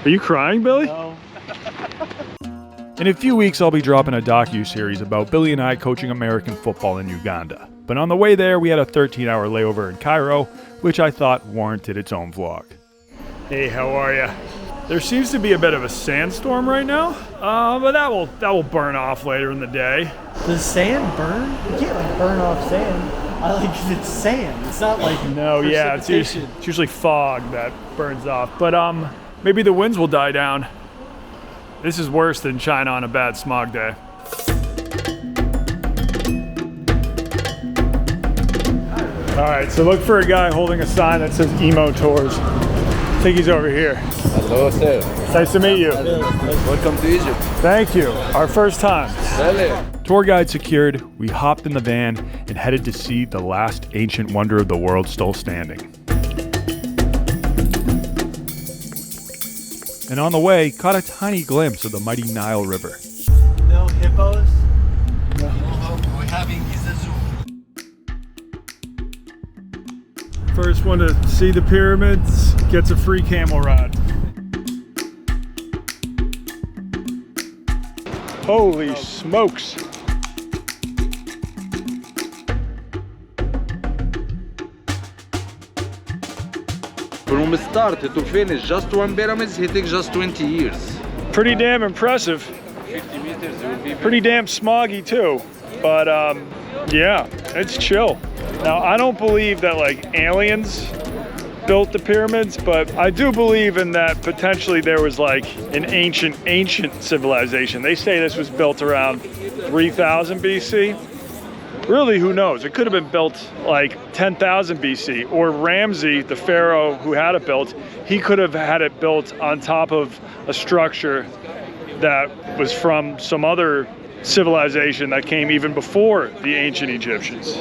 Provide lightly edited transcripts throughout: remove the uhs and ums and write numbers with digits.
Are you crying, Billy? No. In a few weeks, I'll be dropping a docu-series about Billy and I coaching American football in Uganda. But on the way there, we had a 13-hour layover in Cairo, which I thought warranted its own vlog. Hey, how are ya? There seems to be a bit of a sandstorm right now, but that will burn off later in the day. Does sand burn? You can't like burn off sand. I like 'cause it's sand. It's not like No, yeah, it's usually fog that burns off. But maybe the winds will die down. This is worse than China on a bad smog day. All right, so look for a guy holding a sign that says Emo Tours. I think he's over here. Hello, sir. Nice to meet you. Welcome to Egypt. Thank you. Our first time. Really? Tour guide secured, we hopped in the van and headed to see the last ancient wonder of the world still standing. And on the way, caught a tiny glimpse of the mighty Nile River. no hippos. No, we're having a zoo. First one to see the pyramids gets a free camel ride. Holy smokes. From start to finish, just one pyramid, it takes just 20 years. Pretty damn impressive. 50 meters will be Pretty damn smoggy too. But yeah, it's chill. Now, I don't believe that like aliens built the pyramids, but I do believe in that potentially there was like an ancient civilization. They say this was built around 3000 BC. Really, who knows? It could have been built like 10,000 BC, or Ramses, the pharaoh who had it built, he could have had it built on top of a structure that was from some other civilization that came even before the ancient Egyptians.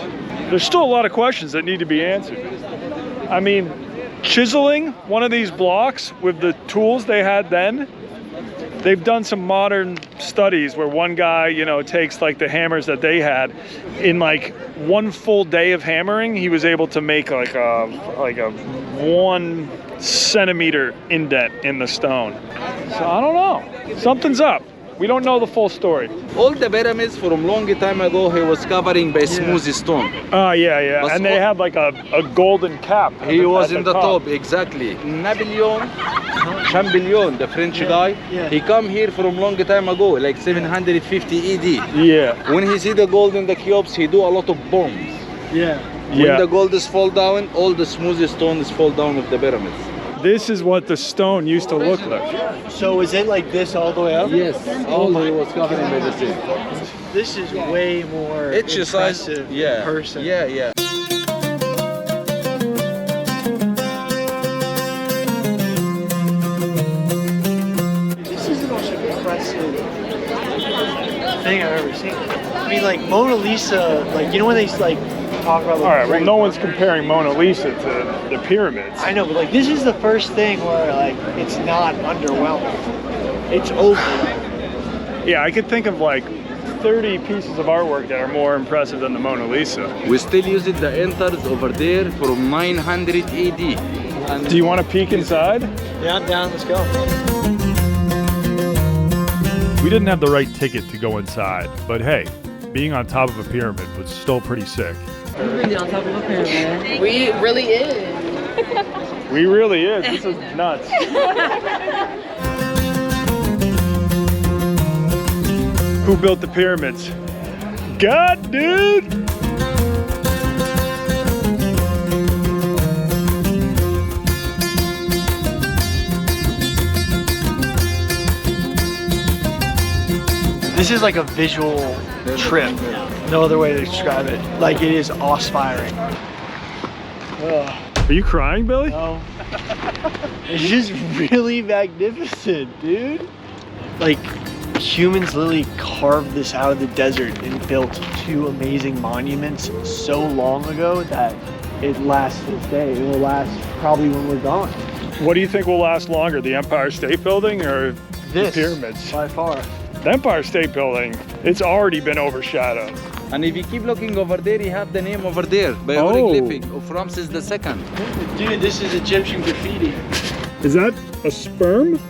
There's still a lot of questions that need to be answered. I mean, chiseling one of these blocks with the tools they had then, they've done some modern studies where one guy, you know, takes like the hammers that they had, in like one full day of hammering, he was able to make like a 1 centimeter indent in the stone. So I don't know, something's up. We don't know the full story. All the pyramids from long time ago, he was covering by smooth stone. Oh, yeah. But And they had like a golden cap. He was in the top, exactly. Napoleon, Champollion, the French guy, he come here from long time ago, like 750 AD. Yeah. When he see the gold in the cubes, he do a lot of bombs. Yeah. When the gold is fall down, all the smooth stones fall down of the pyramids. This is what the stone used to look like. So is it like this all the way up? Yes, all he was covering by the sea. This is way more impressive in person. Yeah. This is the most impressive thing I've ever seen. I mean, like Mona Lisa, like, you know when they like talk about like, All right, well, no one's comparing Mona Lisa to the pyramids. I know, but like this is the first thing where like it's not underwhelming. It's overwhelming. Yeah, I could think of like 30 pieces of artwork that are more impressive than the Mona Lisa. We still use it, the enters over there from 900 AD. And Do you want to peek inside? Yeah, I'm down. Let's go. We didn't have the right ticket to go inside, but hey, being on top of a pyramid was still pretty sick. We're really on top of a pyramid. We really is. We really is. This is nuts. Who built the pyramids? God, dude! This is like a visual trip. No other way to describe it. Like, it is awe-inspiring. Are you crying, Billy? No. It's just really magnificent, dude. Like, humans literally carved this out of the desert and built 2 amazing monuments so long ago that it lasts this day. It will last probably when we're gone. What do you think will last longer, the Empire State Building or the pyramids? By far. The Empire State Building, it's already been overshadowed. And if you keep looking over there, you have the name over there by hieroglyphic of Ramses II. Dude, this is Egyptian graffiti. Is that a sperm?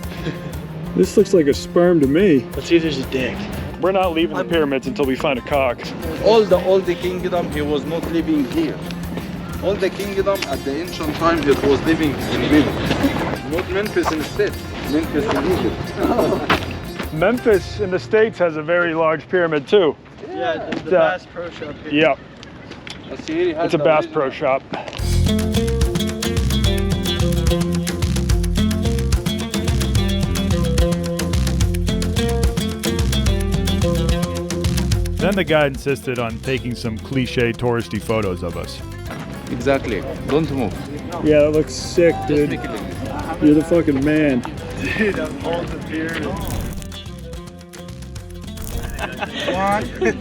This looks like a sperm to me. Let's see if there's a dick. We're not leaving the pyramids until we find a cock. All the kingdom, he was not living here. All the kingdom at the ancient time, it was living in Memphis. Not Memphis in the States, Memphis in Egypt. Memphis in the States has a very large pyramid too. Yeah, the Bass Pro Shop here. Yeah, Here he has it's a the Bass original. Pro Shop. Then the guy insisted on taking some cliche touristy photos of us. Exactly. Don't move. Yeah, that looks sick, dude. Make it like this. You're the fucking man. Dude, I'm holding the pyramid. 1, 2,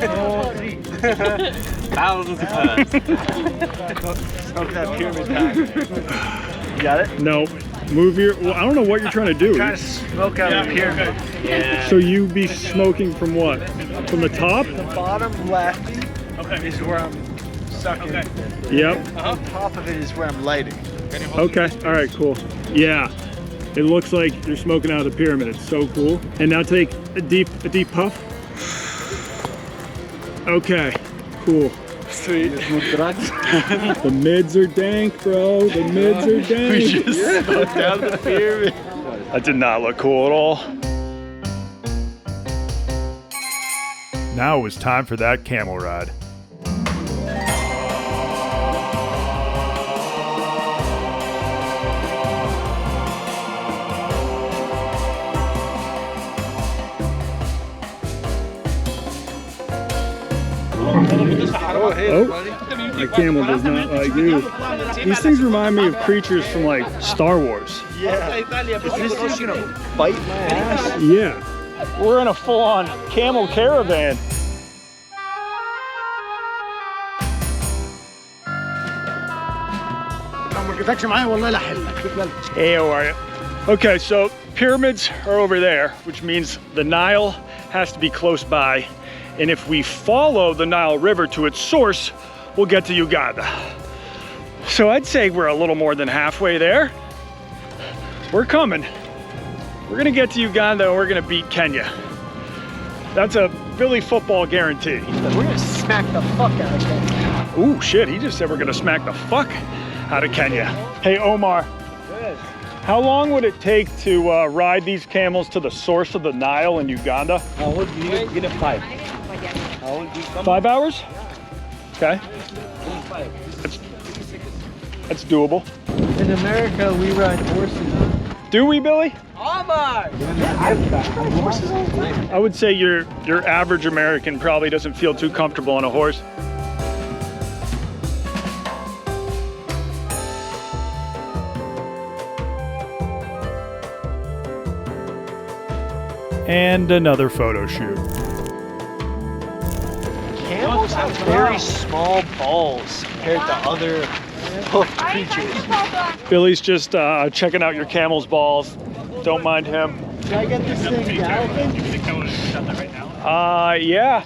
3. Thousands of times. Smoke that pyramid back. You got it? No, move your. Well, I don't know what you're trying to do. Trying to smoke out of the pyramid. Yeah. So you be smoking from what? From the top? The bottom left is where I'm sucking. Yep. On top of it is where I'm lighting. Okay. All right. Cool. Yeah. It looks like you're smoking out of the pyramid. It's so cool. And now take a deep puff. Okay. Cool. Sweet. The mids are dank, bro. The mids are dank. We just smoked down the pyramid. That did not look cool at all. Now it was time for that camel ride. Oh, hey, Oh. buddy. My camel does not like you. These things remind me of creatures from like Star Wars. Yeah. Is this just gonna bite my ass? Yeah. We're in a full-on camel caravan. Hey, how are you? Okay, so pyramids are over there, which means the Nile has to be close by. And if we follow the Nile River to its source, we'll get to Uganda. So I'd say we're a little more than halfway there. We're coming. We're gonna get to Uganda and we're gonna beat Kenya. That's a Billy football guarantee. We're gonna smack the fuck out of Kenya. Ooh, shit, he just said we're gonna smack the fuck out of Kenya. Hey, Omar. Good. How long would it take to ride these camels to the source of the Nile in Uganda? How old do you get a 5? How old do you come? 5 hours? Okay. That's doable. In America, we ride horses. Do we, Billy? Omar! I would say your average American probably doesn't feel too comfortable on a horse. And another photo shoot. Camels have very small balls compared to other hoofed creatures. Billy's just checking out your camel's balls. Don't mind him. Can I get this thing galloping? Yeah.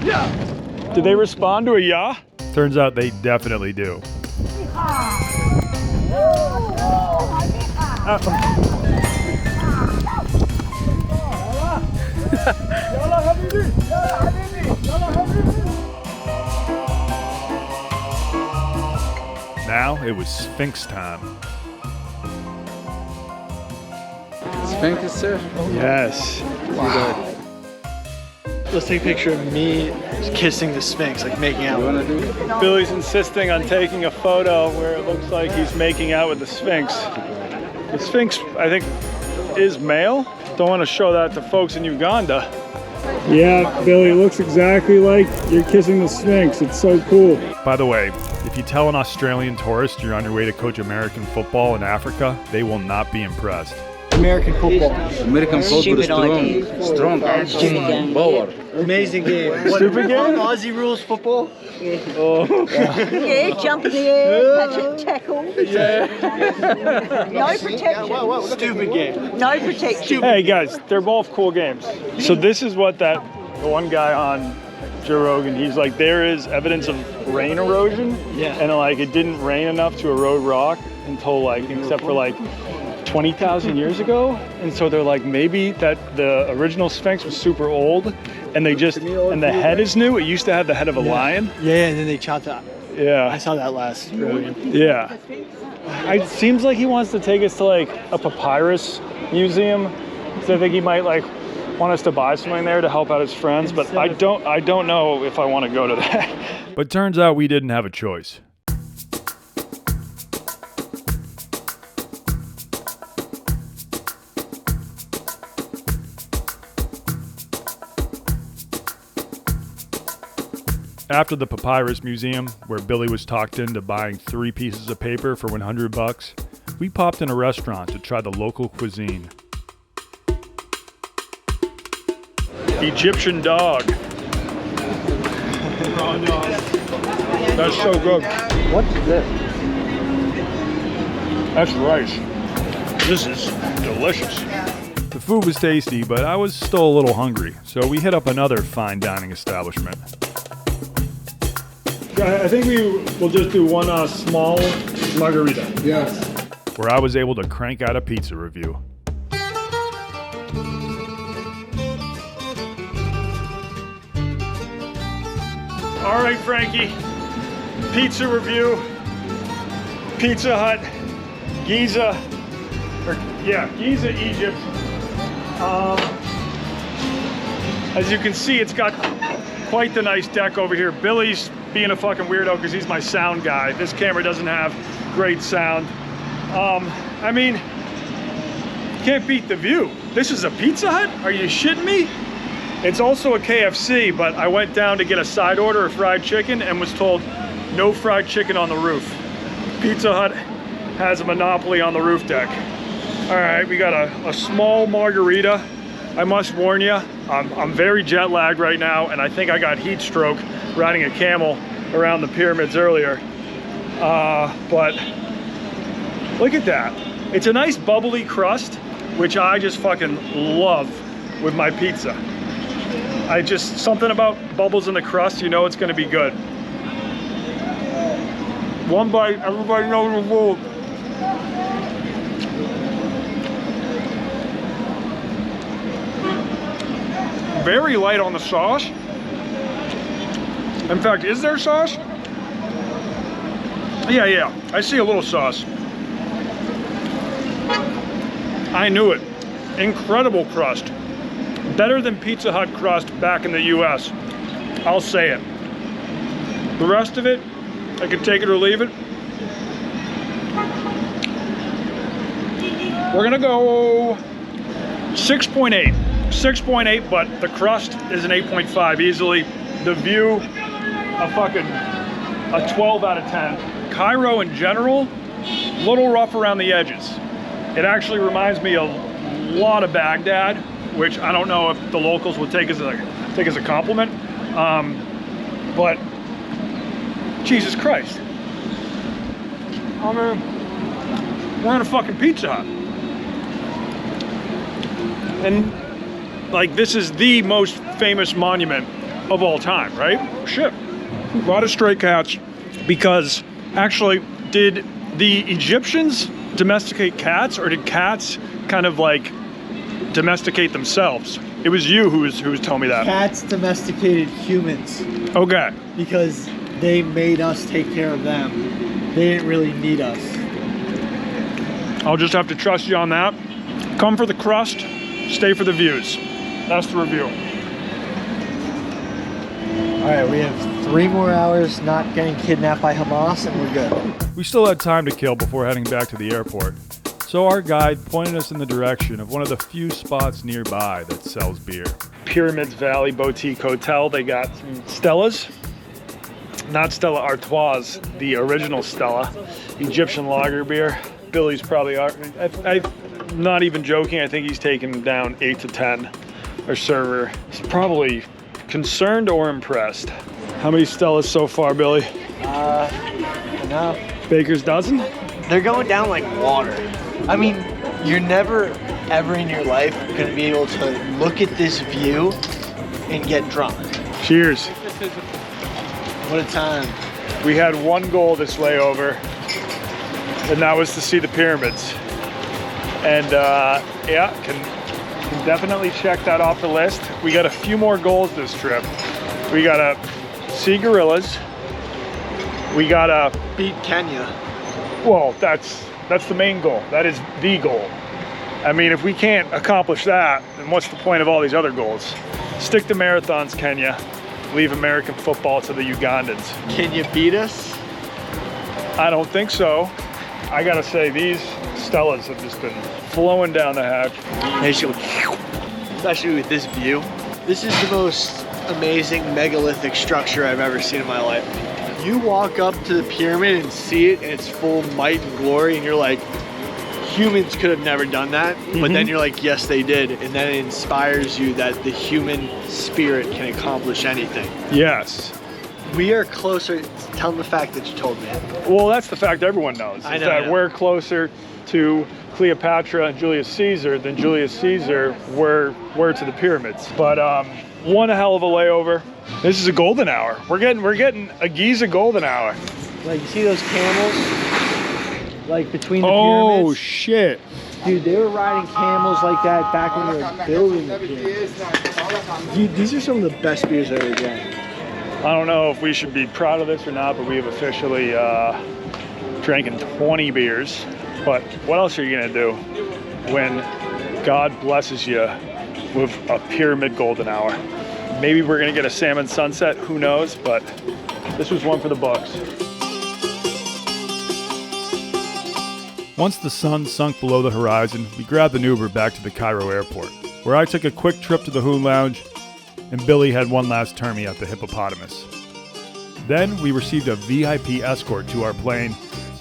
Yeah. Did they respond to a yeah? Turns out they definitely do. Now it was Sphinx time. Sphinx, sir. Yes. Let's take a picture of me kissing the Sphinx, like making out You with wanna it. do it? Billy's insisting on taking a photo where it looks like he's making out with the Sphinx. The Sphinx, I think, is male. Don't want to show that to folks in Uganda. Yeah, Billy, it looks exactly like you're kissing the Sphinx. It's so cool. By the way, if you tell an Australian tourist you're on your way to coach American football in Africa, they will not be impressed. American football. American football is strong. Power. Amazing game. Stupid game? Aussie rules football. Yeah, jump in the air, catch it, tackle. No protection. Stupid game. No protection. Hey guys, they're both cool games. So this is what the one guy on Joe Rogan, he's like, there is evidence of rain erosion. Yeah. And like it didn't rain enough to erode rock until like, except for like 20,000 years ago, and so they're like, maybe that the original Sphinx was super old, and they just, and the head is new. It used to have the head of a lion. Yeah, and then they chopped that. Yeah. I saw that last rodeo. Yeah. It seems like he wants to take us to like a papyrus museum. So I think he might like want us to buy something there to help out his friends, but I don't know if I want to go to that. But turns out we didn't have a choice. After the Papyrus Museum, where Billy was talked into buying 3 pieces of paper for $100, we popped in a restaurant to try the local cuisine. Egyptian dog. That's so good. What's this? That's rice. This is delicious. The food was tasty, but I was still a little hungry, so we hit up another fine dining establishment. I think we will just do one small margarita. Yes. Where I was able to crank out a pizza review. All right, Frankie. Pizza review. Pizza Hut, Giza, Giza, Egypt. As you can see, it's got quite the nice deck over here. Billy's being a fucking weirdo because he's my sound guy. This camera doesn't have great sound. I mean, can't beat the view. This is a Pizza Hut? Are you shitting me? It's also a KFC, but I went down to get a side order of fried chicken and was told no fried chicken on the roof. Pizza Hut has a monopoly on the roof deck. All right, we got a small margarita. I must warn you, I'm very jet lagged right now, and I think I got heat stroke riding a camel around the pyramids earlier. But look at that. It's a nice bubbly crust, which I just fucking love with my pizza. Something about bubbles in the crust, you know it's gonna be good. One bite, everybody knows the rule. Very light on the sauce. In fact, is there sauce? Yeah, I see a little sauce. I knew it. Incredible crust. Better than Pizza Hut crust back in the US. I'll say it. The rest of it, I can take it or leave it. We're gonna go 6.8. 6.8, but the crust is an 8.5 easily. The view, a 12 out of 10. Cairo in general, a little rough around the edges. It actually reminds me a lot of Baghdad, which I don't know if the locals would take as a compliment. But Jesus Christ. I mean, we're in a fucking Pizza Hut. And like, this is the most famous monument of all time, right? Shit. A lot of stray cats, because actually, did the Egyptians domesticate cats, or did cats kind of like domesticate themselves? It was you who was telling me that. Cats domesticated humans. Okay. Because they made us take care of them. They didn't really need us. I'll just have to trust you on that. Come for the crust, stay for the views. That's the review. All right, we have 3 more hours not getting kidnapped by Hamas, and we're good. We still had time to kill before heading back to the airport, so our guide pointed us in the direction of one of the few spots nearby that sells beer. Pyramids Valley Boutique Hotel. They got some Stellas. Not Stella Artois, the original Stella. Egyptian lager beer. Billy's probably, I'm not even joking, I think he's taken down 8 to 10. Our server is probably concerned or impressed. How many Stellas so far, Billy? Enough. Baker's dozen? They're going down like water. I mean, you're never, ever in your life going to be able to look at this view and get drunk. Cheers. What a time. We had one goal this layover, and that was to see the pyramids. And yeah, can definitely check that off the list. We got a few more goals this trip. We gotta see gorillas. We gotta Beat Kenya. well, that's the main goal. That is the goal. I mean, if we can't accomplish that, then what's the point of all these other goals? Stick to marathons, Kenya. Leave American football to the Ugandans. Can you beat us? I don't think so. I gotta say, these Stellas have just been flowing down the hatch. Especially with this view. This is the most amazing megalithic structure I've ever seen in my life. You walk up to the pyramid and see it in its full might and glory, and you're like, humans could have never done that. But then you're like, yes, they did. And then it inspires you that the human spirit can accomplish anything. Yes. We are closer. Tell them the fact that you told me. Well, that's the fact everyone knows. I is know, that yeah. we're closer to Cleopatra and Julius Caesar than Julius Caesar were to the pyramids. But one hell of a layover. This is a golden hour. We're getting a Giza golden hour. Like, you see those camels? Like, between the Oh pyramids? shit. Dude, they were riding camels like that back when they were building the pyramids. Dude, these are some of the best beers I've ever drank. I don't know if we should be proud of this or not, but we have officially drinking 20 beers. But what else are you gonna do when God blesses you with a pyramid golden hour? Maybe we're gonna get a salmon sunset, who knows, but this was one for the books. Once the sun sunk below the horizon, we grabbed an Uber back to the Cairo airport, where I took a quick trip to the Hoon Lounge, and Billy had one last termy at the Hippopotamus. Then we received a VIP escort to our plane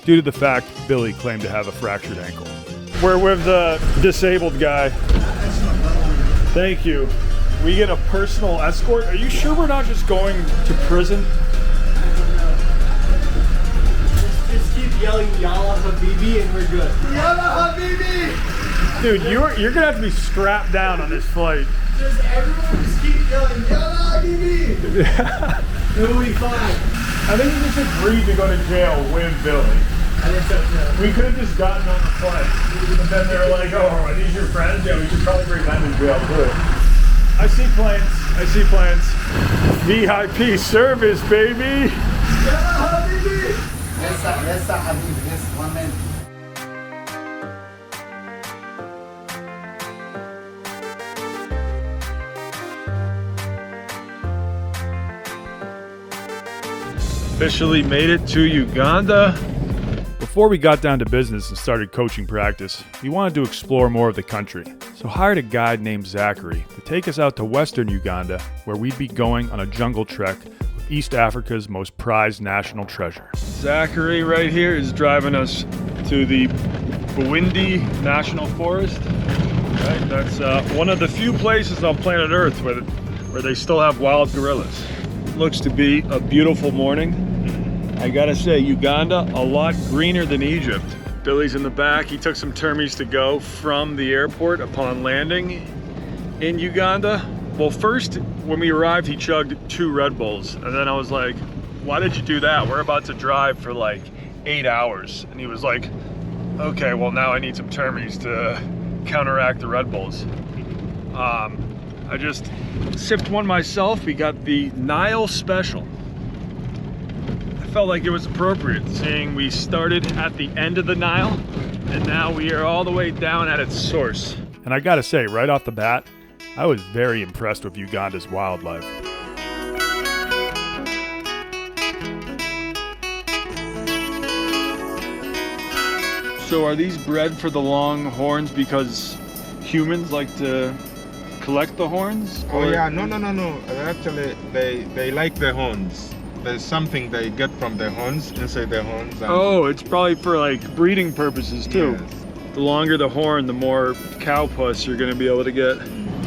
due to the fact Billy claimed to have a fractured ankle. We're with the disabled guy. Thank you. We get a personal escort? Are you sure we're not just going to prison? Just keep yelling Yalla Habibi and we're good. Yalla Habibi! Dude, you're gonna have to be strapped down on this flight. Just everyone just keep yelling Yalla Habibi! It'll be fine. I think we just agreed to go to jail with Billy. I think so too. We could have just gotten on the flight, but then they were like, oh, are these your friends? Yeah, we should probably bring them in jail too. I see planes, I see planes. VIP service, baby! Yes, sir, Habib. Yes, 1 minute. Officially made it to Uganda. Before we got down to business and started coaching practice, we wanted to explore more of the country, so hired a guide named Zachary to take us out to western Uganda, where we'd be going on a jungle trek with East Africa's most prized national treasure. Zachary right here is driving us to the Bwindi National Forest. Right, that's one of the few places on planet Earth where they still have wild gorillas. Looks to be a beautiful morning. I gotta say, Uganda, a lot greener than Egypt. Billy's in the back. He took some termies to go from the airport upon landing in Uganda. Well, first, when we arrived, he chugged 2 Red Bulls. And then I was like, why did you do that? We're about to drive for like 8 hours. And he was like, okay, well now I need some termies to counteract the Red Bulls. I just sipped one myself. We got the Nile Special. I felt like it was appropriate, seeing we started at the end of the Nile, and now we are all the way down at its source. And I gotta say, right off the bat, I was very impressed with Uganda's wildlife. So are these bred for the long horns because humans like to collect the horns? Oh yeah, no. Actually, they like the horns. There's something they get from the horns, inside the horns. And Oh, it's probably for like breeding purposes too. Yes. The longer the horn, the more cow puss you're gonna be able to get.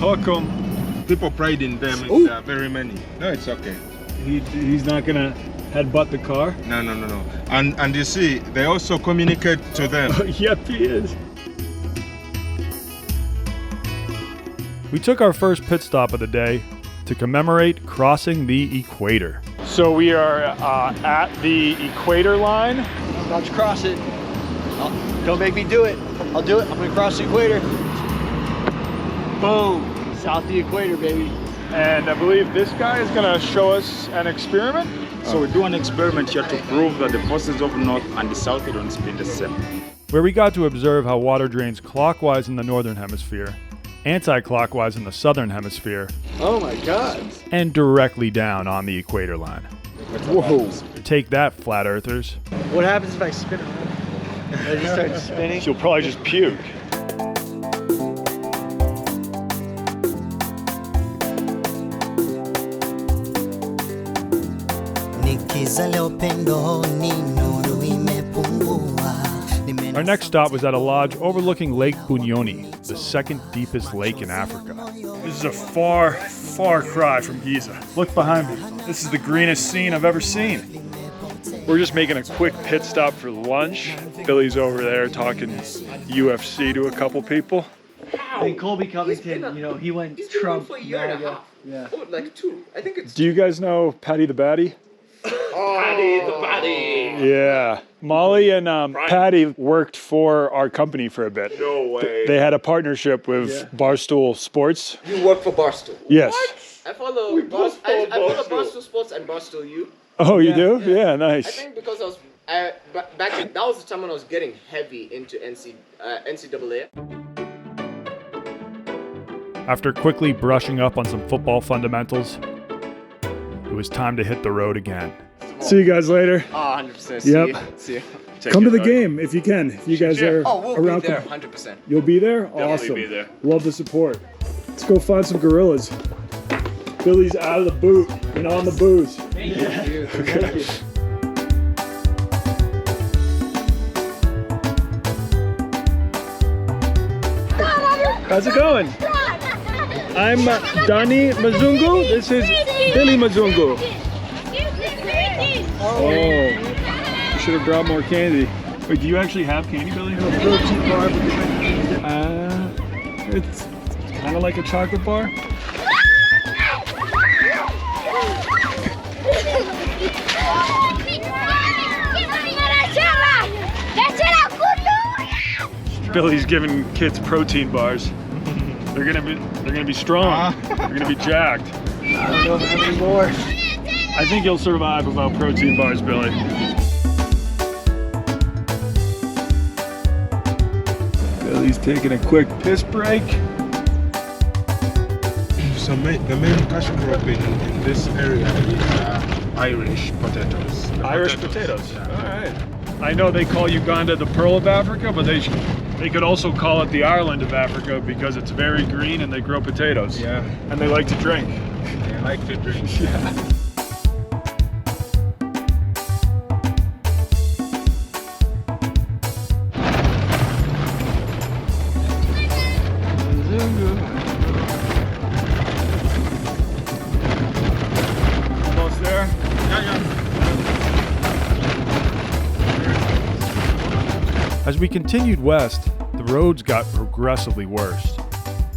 Hook 'em. People pride in them. Ooh. There are very many. No, it's okay. He's not gonna headbutt the car? No. And you see, they also communicate to them. Yep, he is. We took our first pit stop of the day to commemorate crossing the equator. So we are at the equator line. About to cross it. Don't make me do it. I'll do it. I'm gonna cross the equator. Boom. South of the equator, baby. And I believe this guy is gonna show us an experiment. So we do an experiment here to prove that the forces of north and the south don't spin the same. Where we got to observe how water drains clockwise in the northern hemisphere, anti-clockwise in the southern hemisphere, Oh my God. and directly down on the equator line. Whoa. Take that, flat earthers. What happens if I spin around? I just start spinning. You'll probably just puke. Our next stop was at a lodge overlooking Lake Bunyoni, the second deepest lake in Africa. This is a far, far cry from Giza. Look behind me. This is the greenest scene I've ever seen. We're just making a quick pit stop for lunch. Billy's over there talking UFC to a couple people. And Colby Covington, you know, he went Trump. For a year and a half. Yeah. Oh, like 2. I think it's Do you guys know Patty the Batty? Patty the Patty. Yeah. Molly and Patty worked for our company for a bit. No way. They had a partnership with Barstool Sports. You work for Barstool. Yes. I follow I follow Barstool Sports and Barstool U. Oh, you do? Yeah, I nice. think because I was back then, that was the time when I was getting heavy into NCAA. After quickly brushing up on some football fundamentals, it was time to hit the road again. See you guys later. Oh, 100%. Yep. See you. Come to the game if you can. If you guys are We'll around. be there, 100%. You'll be there? Awesome. be there. Love the support. Let's go find some gorillas. Billy's out of the boot and on the booze. Thank you. How's it going? I'm Donnie Mazungu. This is Billy Mazungu. Oh, you should have brought more candy. Wait, do you actually have candy, Billy? It's kind of like a chocolate bar. Billy's giving kids protein bars. They're gonna be strong. They're gonna be jacked. I don't know how many more. I think you'll survive without protein bars, Billy. Billy's taking a quick piss break. So the main cash crop in this area is Irish potatoes. Irish potatoes. All right. I know they call Uganda the Pearl of Africa, but they could also call it the Ireland of Africa because it's very green and they grow potatoes. Yeah, And they like to drink. they like to drink. Yeah. Almost there? As we continued west, the roads got progressively worse.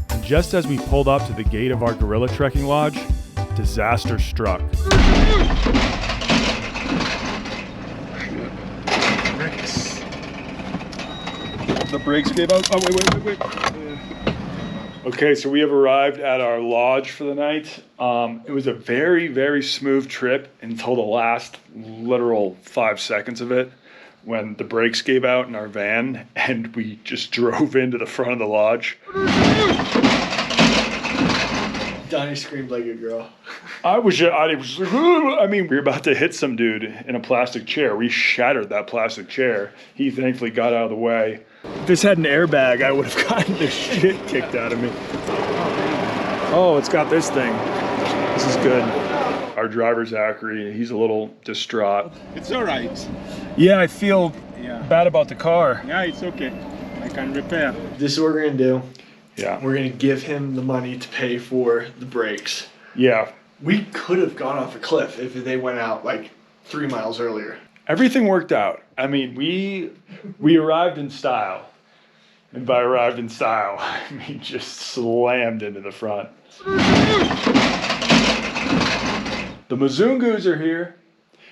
And just as we pulled up to the gate of our gorilla trekking lodge, disaster struck. The brakes gave out. Oh, wait. Okay, so we have arrived at our lodge for the night. It was a very, very smooth trip until the last literal 5 seconds of it when the brakes gave out in our van and we just drove into the front of the lodge. Donnie screamed like a girl. I mean, we were about to hit some dude in a plastic chair. We shattered that plastic chair. He thankfully got out of the way. If this had an airbag, I would have gotten the shit kicked out of me. Oh, it's got this thing. This is good. Our driver, Zachary, he's a little distraught. It's all right. Yeah, I feel Yeah. bad about the car. Yeah, it's okay. I can repair. This is what we're gonna do. Yeah. We're gonna give him the money to pay for the brakes. Yeah. We could have gone off a cliff if they went out like 3 miles earlier. Everything worked out. I mean, we arrived in style. And by arrived in style, I mean just slammed into the front. The Mazungus are here,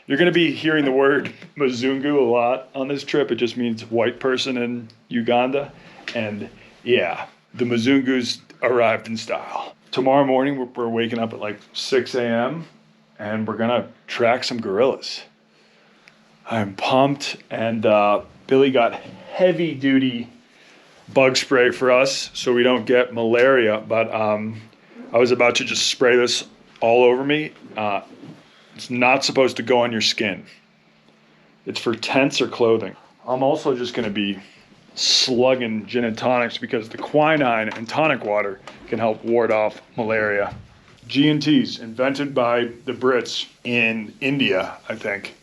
You're going to be hearing the word Mzungu a lot on this trip. It just means white person in Uganda. And yeah, the Mzungus arrived in style. Tomorrow morning, we're waking up at like 6 a.m. and we're going to track some gorillas. I'm pumped. And Billy got heavy duty bug spray for us so we don't get malaria. But I was about to just spray this all over me. It's not supposed to go on your skin. It's for tents or clothing. I'm also just going to be slugging gin and tonics because the quinine and tonic water can help ward off malaria. G&Ts, invented by the Brits in India, I think,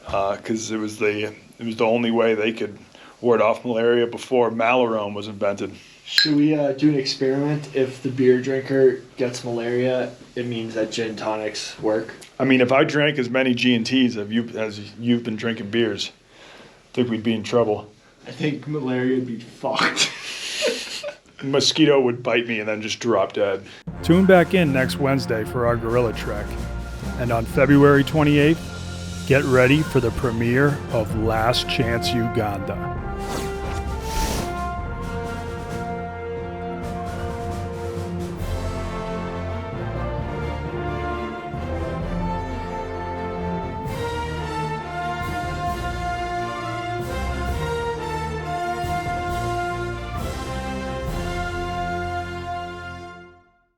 because it was the only way they could ward off malaria before Malarone was invented. Should we do an experiment? If the beer drinker gets malaria, it means that gin and tonics work. I mean, if I drank as many G&Ts as you've been drinking beers, I think we'd be in trouble. I think malaria would be fucked. Mosquito would bite me and then just drop dead. Tune back in next Wednesday for our gorilla trek. And on February 28th, get ready for the premiere of Last Chance Uganda.